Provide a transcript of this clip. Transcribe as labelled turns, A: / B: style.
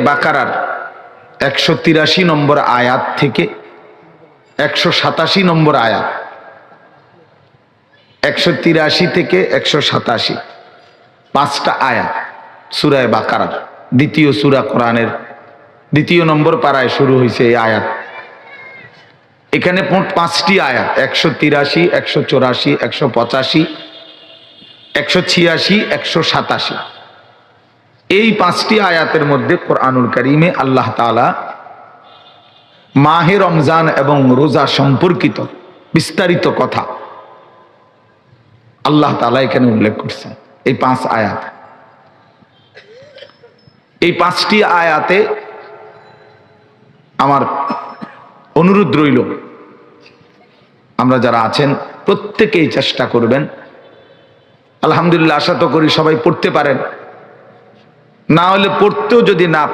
A: বাকারার 183 নম্বর আয়াত থেকে 187 নম্বর আয়াত, 183 থেকে 187 পাঁচটা আয়াত সূরা বাকারার দ্বিতীয় সূরা, কোরআনের দ্বিতীয় নম্বর পারায় শুরু হয়েছে এই আয়াত। এখানে মোট পাঁচটি আয়াত, 183, 184, 185, 186, 187। এই পাঁচটি আয়াতের মধ্যে কোরআনুল কারীমে আল্লাহ তাআলা মাহে রমজান এবং রোজা সম্পর্কিত বিস্তারিত কথা আল্লাহ তাআলা এখানে উল্লেখ করছেন। এই পাঁচ আয়াত, এই পাঁচটি আয়াতে আমার অনুরোধ রইল, আমরা যারা আছেন প্রত্যেকেই চেষ্টা করবেন। আলহামদুলিল্লাহ, আশা তো করি সবাই পড়তে পারেন, না হলে পড়তেও যদি না পারেন